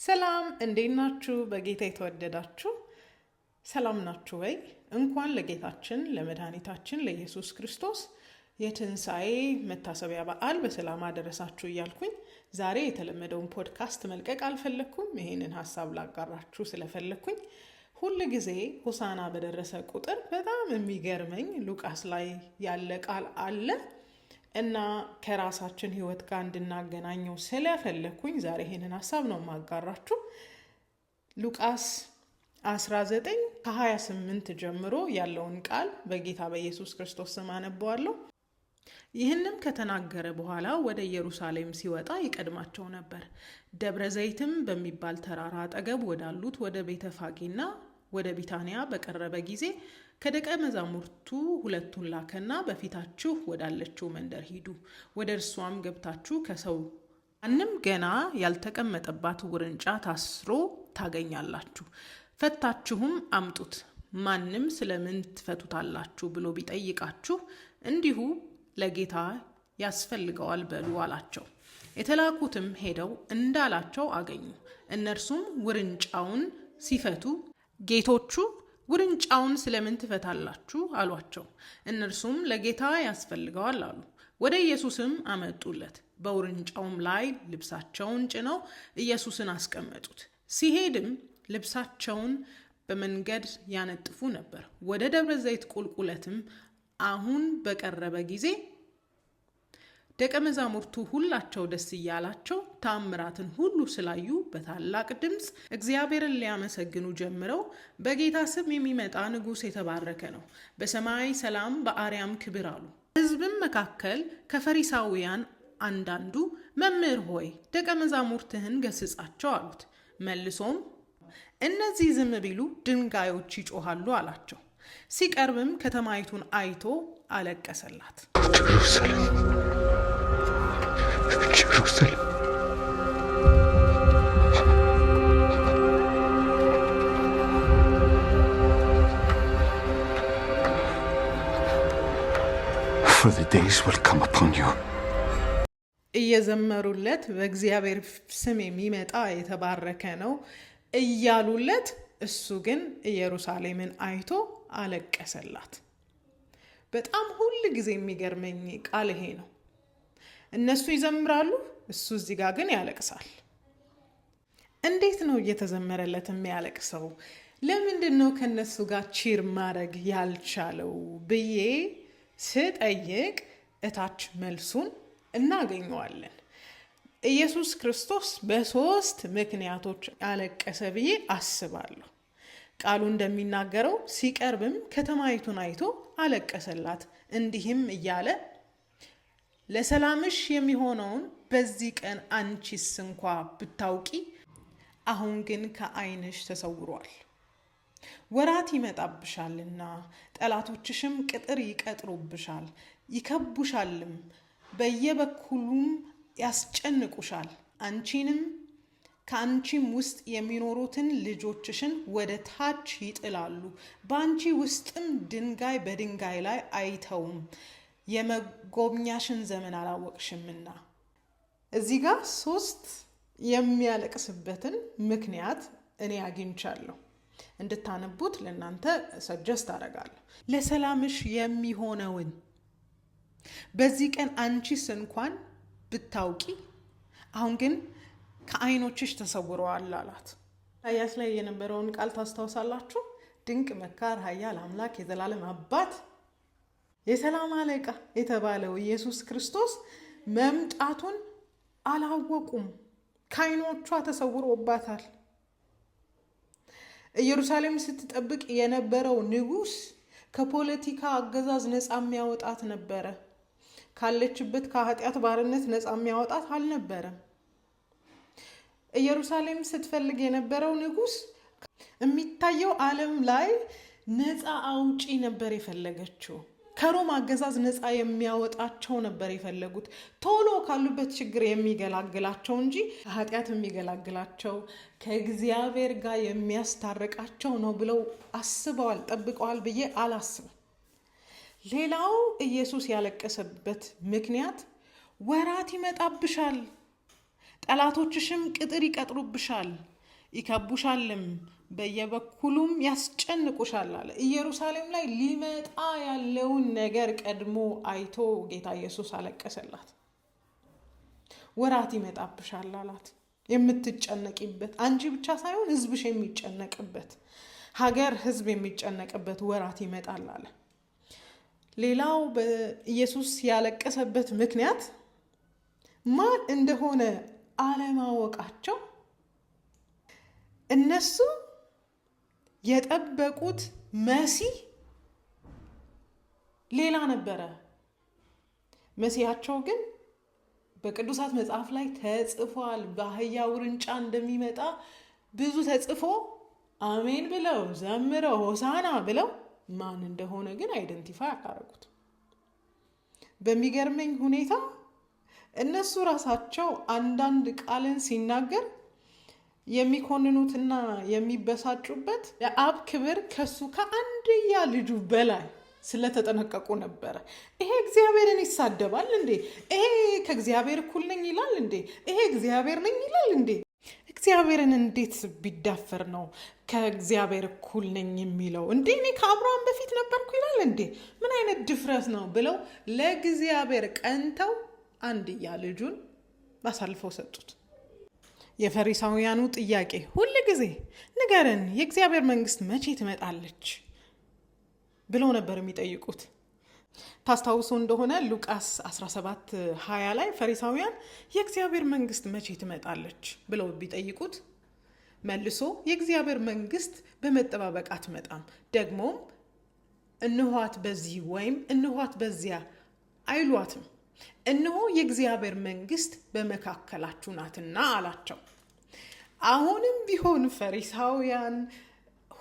ሰላም እንዴት ናችሁ? በጌታ የተወደዳችሁ ሰላም ናችሁ ወይ? እንኳን ለጌታችን ለመድኃኒታችን ለኢየሱስ ክርስቶስ የትንሣኤ መታሰቢያ በዓል በሰላም አደረሳችሁ እያልኩኝ ዛሬ የተለመደውን ፖድካስት መልቀቅ አልፈለግኩም። ይሄንን ሀሳብ ላጋራችሁ ስለፈለግኩኝ ሁል ጊዜ ሆሳና በደረሰ ቁጥር በጣም የሚገርመኝ ሉቃስ ላይ ያለ ቃል አለ እና ከራሳችን ህይወት ጋር እንድናገናኘው ስለፈለኩኝ ዛሬ ይሄንን ሀሳብ ነው ማጋራችሁ። ሉቃስ 19 ከ28 ጀምሮ ያለውን ቃል በጌታ በኢየሱስ ክርስቶስ ስም አነበዋለሁ። ይህንም ከተናገረ በኋላ ወደ ኢየሩሳሌም ሲወጣ ይቀድማቸው ነበር። ደብረ ዘይትም በሚባል ተራራ አጠገብ ወዳሉት ወደ ቤተፋጌና ወደ ቢታንያ በቀረበ ጊዜ ከደቀ መዛሙርቱ ሁለቱን ላከና በፊታችሁ ወዳለችው መንደር ሂዱ፣ ወደ እርሷም ገብታችሁ ከሰው ማንም ገና ያልተቀመጠባት ውርንጫ ታስሮ ታገኛላችሁ፣ ፈታችሁም አምጡት። ማንም ስለምን ትፈቱታላችሁ ብሎ ቢጠይቃችሁ እንዲሁ ለጌታ ያስፈልገዋል በሉ አላቸው። የተላኩትም ሄደው እንዳላቸው አገኙ። እነርሱም ውርንጫውን ሲፈቱ ጌቶቹ ውርንጫውን ስለምን ትፈታላችሁ አሏቸው። እነርሱም ለጌታ ያስፈልገዋል አሉ። ወደ ኢየሱስም አመጡለት። በውርንጫውም ላይ ልብሳቸውን ጭነው ኢየሱስን አስቀመጡት። ሲሄድም ልብሳቸውን በመንገድ ያነጥፉ ነበር። ወደ ደብረ ዘይት ቁልቁለትም አሁን በቀረበ ጊዜ ደቀ መዛሙርቱ ሁላቸው ደስ እያላቸው ተአምራትን ሁሉ ስላዩ በታላቅ ድምፅ እግዚአብሔርን ሊያመሰግኑ ጀምረው በጌታ ስም የሚመጣ ንጉሥ የተባረከ ነው፣ በሰማይ ሰላም በአርያም ክብር አሉ። ሕዝብም መካከል ከፈሪሳውያን አንዳንዱ መምህር ሆይ ደቀ መዛሙርትህን ገስጻቸው አሉት። መልሶም እነዚህ ዝም ቢሉ ድንጋዮች ይጮሃሉ አላቸው። ሲቀርብም ከተማይቱን አይቶ አለቀሰላት። ጀሩሳሌም For the days will come upon you. እየዘመሩለት በእግዚአብሔር ስም የሚመጣ የተባረከ ነው እያሉለት፣ እሱ ግን ኢየሩሳሌምን አይቶ አለቀሰላት። በጣም ሁል ጊዜ የሚገርመኝ ቃል ይሄ ነው። እነሱ ይዘምራሉ፣ እሱ እዚህ ጋር ግን ያለቅሳል። እንዴት ነው እየተዘመረለት የሚያለቅሰው? ለምንድን ነው ከነሱ ጋር ቺር ማድረግ ያልቻለው ብዬ ስጠይቅ እታች መልሱን እናገኘዋለን። ኢየሱስ ክርስቶስ በ3 ምክንያቶች ያለቀሰ ብዬ አስባለሁ። ቃሉ እንደሚናገረው ሲቀርብም ከተማይቱን አይቶ አለቀሰላት፣ እንዲህም እያለ ለሰላምሽ የሚሆነውን በዚህ ቀን አንቺስ እንኳ ብታውቂ፣ አሁን ግን ከዓይንሽ ተሰውሯል። ወራት ይመጣብሻልና ጠላቶችሽም ቅጥር ይቀጥሩብሻል፣ ይከቡሻልም፣ በየበኩሉም ያስጨንቁሻል። አንቺንም ከአንቺም ውስጥ የሚኖሩትን ልጆችሽን ወደ ታች ይጥላሉ፣ በአንቺ ውስጥም ድንጋይ በድንጋይ ላይ አይተውም፣ የመጎብኛሽን ዘመን አላወቅሽምና። እዚህ ጋር 3 የሚያለቅስበትን ምክንያት እኔ አግኝቻለሁ። እንድታነቡት ለእናንተ ሰጀስት አደርጋለሁ። ለሰላምሽ የሚሆነውን በዚህ ቀን አንቺስ እንኳን ብታውቂ፣ አሁን ግን ከዓይኖችሽ ተሰውረዋል አላት። ኢሳይያስ ላይ የነበረውን ቃል ታስታውሳላችሁ? ድንቅ መካር፣ ኃያል አምላክ፣ የዘላለም አባት፣ የሰላም አለቃ የተባለው ኢየሱስ ክርስቶስ መምጣቱን አላወቁም። ከዓይኖቿ ተሰውሮባታል። ኢየሩሳሌም ስትጠብቅ የነበረው ንጉሥ ከፖለቲካ አገዛዝ ነፃ የሚያወጣት ነበረ። ካለችበት ከኃጢአት ባርነት ነፃ የሚያወጣት አልነበረም። ኢየሩሳሌም ስትፈልግ የነበረው ንጉሥ የሚታየው ዓለም ላይ ነፃ አውጪ ነበር የፈለገችው። ከሮም አገዛዝ ነፃ የሚያወጣቸው ነበር የፈለጉት። ቶሎ ካሉበት ችግር የሚገላግላቸው እንጂ ከኃጢአት የሚገላግላቸው ከእግዚአብሔር ጋር የሚያስታርቃቸው ነው ብለው አስበዋል፣ ጠብቀዋል ብዬ አላስብም። ሌላው ኢየሱስ ያለቀሰበት ምክንያት ወራት ይመጣብሻል፣ ጠላቶችሽም ቅጥር ይቀጥሩብሻል፣ ይከቡሻልም፣ በየበኩሉም ያስጨንቁሻል አለ። ኢየሩሳሌም ላይ ሊመጣ ያለውን ነገር ቀድሞ አይቶ ጌታ ኢየሱስ አለቀሰላት። ወራት ይመጣብሻል አላት። የምትጨነቂበት አንቺ ብቻ ሳይሆን ሕዝብሽ የሚጨነቅበት ሀገር ሕዝብ የሚጨነቅበት ወራት ይመጣል አለ። ሌላው በኢየሱስ ያለቀሰበት ምክንያት ማን እንደሆነ አለማወቃቸው። እነሱ የጠበቁት መሲህ ሌላ ነበረ። መሲያቸው ግን በቅዱሳት መጽሐፍ ላይ ተጽፏል። በአህያ ውርንጫ እንደሚመጣ ብዙ ተጽፎ አሜን ብለው ዘምረው ሆሳና ብለው ማን እንደሆነ ግን አይደንቲፋይ አላደረጉት። በሚገርመኝ ሁኔታ እነሱ ራሳቸው አንዳንድ ቃልን ሲናገር የሚኮንኑትና የሚበሳጩበት የአብ ክብር ከሱ ከአንድያ ልጁ በላይ ስለተጠነቀቁ ነበረ። ይሄ እግዚአብሔርን ይሳደባል እንዴ? ይሄ ከእግዚአብሔር እኩል ነኝ ይላል እንዴ? ይሄ እግዚአብሔር ነኝ ይላል እንዴ? እግዚአብሔርን እንዴት ቢዳፈር ነው ከእግዚአብሔር እኩል ነኝ የሚለው? እንዴ እኔ ከአብርሃም በፊት ነበርኩ ይላል እንዴ? ምን አይነት ድፍረት ነው ብለው ለእግዚአብሔር ቀንተው አንድያ ልጁን አሳልፈው ሰጡት። የፈሪሳውያኑ ጥያቄ ሁል ጊዜ ንገረን፣ የእግዚአብሔር መንግስት መቼ ትመጣለች ብለው ነበር የሚጠይቁት። ታስታውሱ እንደሆነ ሉቃስ 17:20 ላይ ፈሪሳውያን የእግዚአብሔር መንግስት መቼ ትመጣለች ብለው ቢጠይቁት መልሶ የእግዚአብሔር መንግስት በመጠባበቅ አትመጣም፣ ደግሞም እንኋት በዚህ ወይም እንኋት በዚያ አይሏትም፣ እነሆ የእግዚአብሔር መንግስት በመካከላችሁ ናትና አላቸው። አሁንም ቢሆን ፈሪሳውያን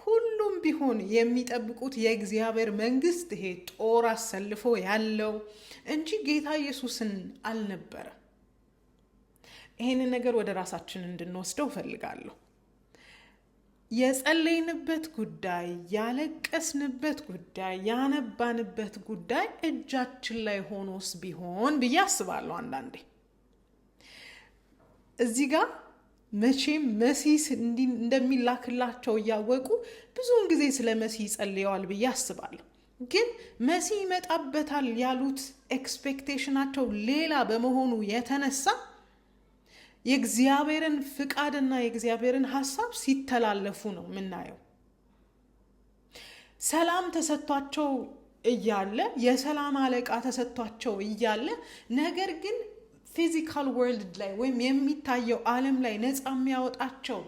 ሁሉም ቢሆን የሚጠብቁት የእግዚአብሔር መንግስት ይሄ ጦር አሰልፎ ያለው እንጂ ጌታ ኢየሱስን አልነበረ። ይሄንን ነገር ወደ ራሳችን እንድንወስደው ፈልጋለሁ። የጸለይንበት ጉዳይ፣ ያለቀስንበት ጉዳይ፣ ያነባንበት ጉዳይ እጃችን ላይ ሆኖስ ቢሆን ብዬ አስባለሁ። አንዳንዴ እዚህ ጋር መቼም መሲህ እንደሚላክላቸው እያወቁ ብዙውን ጊዜ ስለ መሲህ ጸልየዋል ብዬ አስባለሁ። ግን መሲህ ይመጣበታል ያሉት ኤክስፔክቴሽናቸው ሌላ በመሆኑ የተነሳ የእግዚአብሔርን ፍቃድና የእግዚአብሔርን ሀሳብ ሲተላለፉ ነው የምናየው። ሰላም ተሰጥቷቸው እያለ የሰላም አለቃ ተሰጥቷቸው እያለ ነገር ግን ፊዚካል ወርልድ ላይ ወይም የሚታየው ዓለም ላይ ነፃ የሚያወጣቸው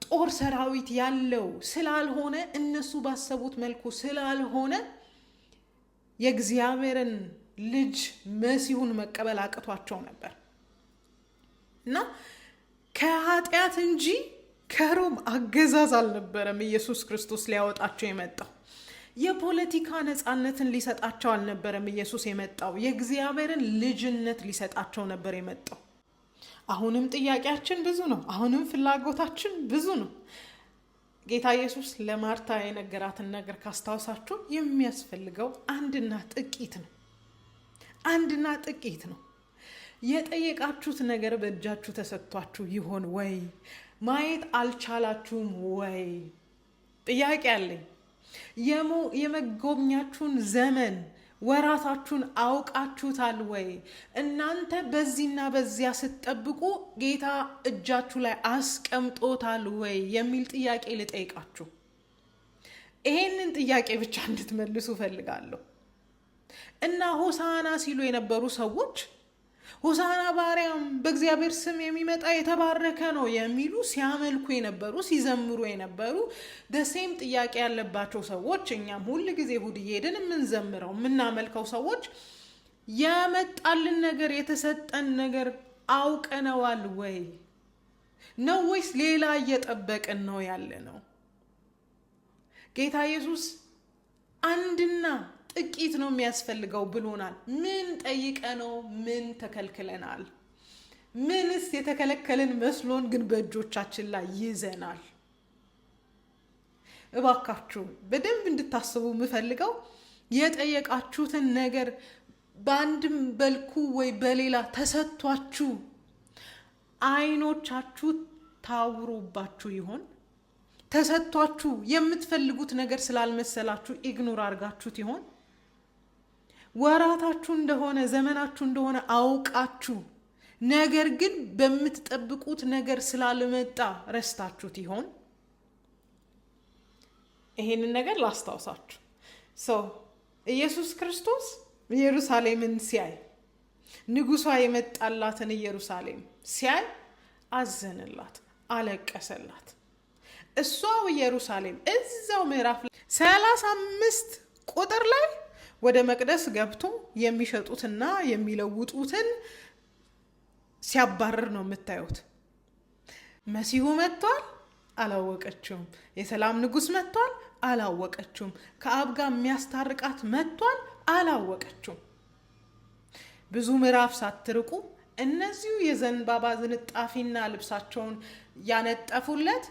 ጦር ሰራዊት ያለው ስላልሆነ እነሱ ባሰቡት መልኩ ስላልሆነ የእግዚአብሔርን ልጅ መሲሁን መቀበል አቅቷቸው ነበር እና ከኃጢአት እንጂ ከሮም አገዛዝ አልነበረም ኢየሱስ ክርስቶስ ሊያወጣቸው የመጣው። የፖለቲካ ነፃነትን ሊሰጣቸው አልነበረም ኢየሱስ የመጣው። የእግዚአብሔርን ልጅነት ሊሰጣቸው ነበር የመጣው። አሁንም ጥያቄያችን ብዙ ነው። አሁንም ፍላጎታችን ብዙ ነው። ጌታ ኢየሱስ ለማርታ የነገራትን ነገር ካስታውሳችሁ የሚያስፈልገው አንድና ጥቂት ነው። አንድና ጥቂት ነው። የጠየቃችሁት ነገር በእጃችሁ ተሰጥቷችሁ ይሆን ወይ? ማየት አልቻላችሁም ወይ? ጥያቄ አለኝ። የመጎብኛችሁን ዘመን ወራታችሁን አውቃችሁታል ወይ? እናንተ በዚህና በዚያ ስትጠብቁ ጌታ እጃችሁ ላይ አስቀምጦታል ወይ የሚል ጥያቄ ልጠይቃችሁ። ይሄንን ጥያቄ ብቻ እንድትመልሱ ፈልጋለሁ። እና ሆሳና ሲሉ የነበሩ ሰዎች ሆሳና ባሪያም በእግዚአብሔር ስም የሚመጣ የተባረከ ነው የሚሉ ሲያመልኩ የነበሩ ሲዘምሩ የነበሩ ደሴም ጥያቄ ያለባቸው ሰዎች፣ እኛም ሁል ጊዜ እሑድ እየሄድን የምንዘምረው የምናመልከው ሰዎች የመጣልን ነገር የተሰጠን ነገር አውቀነዋል ወይ ነው ወይስ ሌላ እየጠበቅን ነው ያለ ነው? ጌታ ኢየሱስ አንድና ጥቂት ነው የሚያስፈልገው ብሎናል። ምን ጠይቀ ነው? ምን ተከልክለናል? ምንስ የተከለከልን መስሎን ግን በእጆቻችን ላይ ይዘናል? እባካችሁ በደንብ እንድታስቡ የምፈልገው የጠየቃችሁትን ነገር በአንድም በልኩ ወይ በሌላ ተሰጥቷችሁ አይኖቻችሁ ታውሩባችሁ ይሆን? ተሰጥቷችሁ የምትፈልጉት ነገር ስላልመሰላችሁ ኢግኖር አድርጋችሁት ይሆን? ወራታችሁ እንደሆነ ዘመናችሁ እንደሆነ አውቃችሁ ነገር ግን በምትጠብቁት ነገር ስላልመጣ ረስታችሁት ይሆን? ይሄንን ነገር ላስታውሳችሁ። ኢየሱስ ክርስቶስ ኢየሩሳሌምን ሲያይ ንጉሷ የመጣላትን ኢየሩሳሌም ሲያይ አዘነላት፣ አለቀሰላት። እሷው ኢየሩሳሌም እዛው ምዕራፍ 35 ቁጥር ላይ ወደ መቅደስ ገብቶ የሚሸጡትና የሚለውጡትን ሲያባረር ነው የምታዩት። መሲሁ መጥቷል፣ አላወቀችውም። የሰላም ንጉስ መጥቷል፣ አላወቀችውም። ከአብ ጋር የሚያስታርቃት መጥቷል፣ አላወቀችውም። ብዙ ምዕራፍ ሳትርቁ እነዚሁ የዘንባባ ዝንጣፊና ልብሳቸውን ያነጠፉለት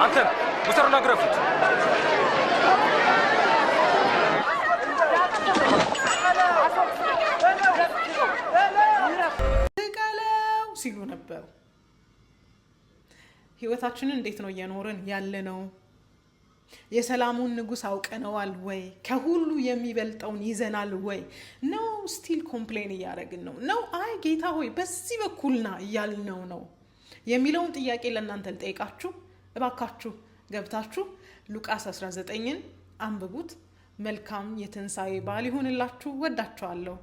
አንተ ሙሰሩና ግረፉት። ስቀለው ሲሉ ነበሩ። ህይወታችንን እንዴት ነው እየኖርን ያለ ነው? የሰላሙን ንጉስ አውቀነዋል ወይ? ከሁሉ የሚበልጠውን ይዘናል ወይ? ነው ስቲል ኮምፕሌን እያደረግን ነው? ነው አይ ጌታ ሆይ በዚህ በኩልና እያልነው ነው የሚለውን ጥያቄ ለእናንተ ልጠይቃችሁ። እባካችሁ ገብታችሁ ሉቃስ 19ን አንብቡት። መልካም የትንሣኤ በዓል ይሁንላችሁ። ወዳችኋለሁ።